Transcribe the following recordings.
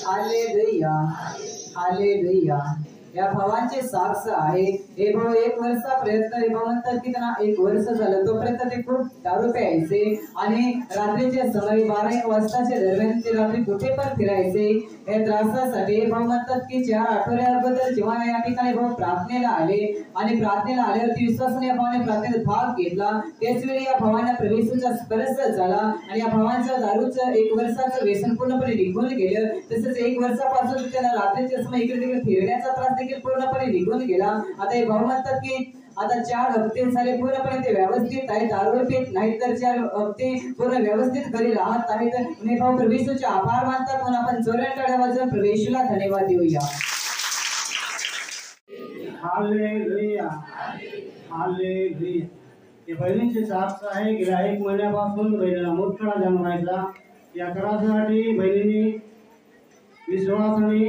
Hallelujah hallelujah. या भावांचे साक्ष आहे हे भाऊ 1 वर्षा प्रयत्न भाऊ म्हणतात की त्यांना 1 वर्ष झालं तोपर्यंत ते खूप दारू प्यायचे आणि रात्रीच्या समय 12-1 वाजताच्या दरम्यान ते रात्री कुठे पण फिरायचे। या त्रासासाठी भाऊ म्हणतात की 4 आठवड्या अगोदर जेव्हा या ठिकाणी भाऊ प्रार्थनेला आले आणि प्रार्थनेला आल्यावरती विश्वासाने भावाने प्रार्थनेत भाग घेतला त्याच वेळी या भावांना प्रभूचा स्पर्श झाला आणि या भावांचं दारूचं 1 वर्षाचं व्यसन पूर्णपणे निघून गेलं। तसेच 1 वर्षापासून त्यांना रात्रीच्या समय इकडे तिकडे फिरण्याचा त्रास देखील पूर्णपणे निघून गेला। आता हे भाऊ म्हणतात की आता 4 हप्ते झाले पूर्णपणे ते व्यवस्थित आहे, दारू पीत नाही तर 4 हप्ते पूर्ण व्यवस्थित घरी राहत आहेत। आणि भाऊ प्रभूचे आभार मानतात म्हणून आपण जोरात टाळ्या वाजवून प्रभूला धन्यवाद देऊया। Hallelujah hallelujah. हे बहिणीचे साक्ष आहे गेल्या 1 महिन्यापासून बहिणीला मूतखडा जन्मायचा। या त्रासासाठी बहिणीने विश्वासाने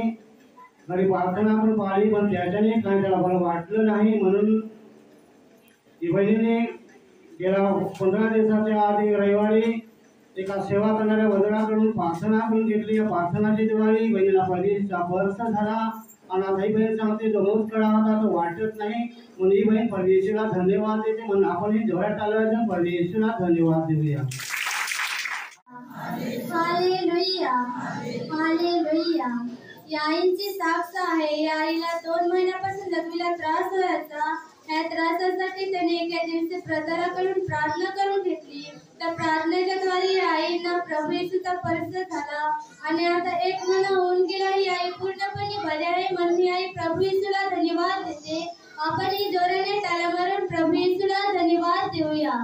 घरी प्रार्थना पण पाळली पण त्याच्याने काही त्याला बरं वाटलं नाही म्हणून ही बहिणीने गेल्या 15 दिवसाच्या आधी रविवारी एका सेवा करणाऱ्या वडिलांकडून प्रार्थना करून घेतली। या प्रार्थनाची दिवाळी बहिणीला परदेशचा वर्ष झाला आणि आता ही बहीण सांगते जो मूतखडा होता तो वाटत नाही म्हणून ही बहीण परदेशीला धन्यवाद देते म्हणून आपण ही जोरात टाळ्या परदेशीला धन्यवाद देऊया। Hallelujah hallelujah. या आईची साक्ष आहे या आईला 2 महिन्यापासून लघवीला त्रास व्हायचा। या त्रासासाठी त्याने एका दिवशी प्रधानाकडून प्रार्थना करून घेतली। त्या प्रार्थनेच्या द्वारे या आईला प्रभू येशूचा स्पर्श झाला आणि आता 1 महिना होऊन गेला ही आई पूर्णपणे बरी आहे म्हणून ही आई प्रभू येशूला धन्यवाद देते। आपण ही जोराने टाळ्या मारून प्रभू येशूला धन्यवाद देऊया।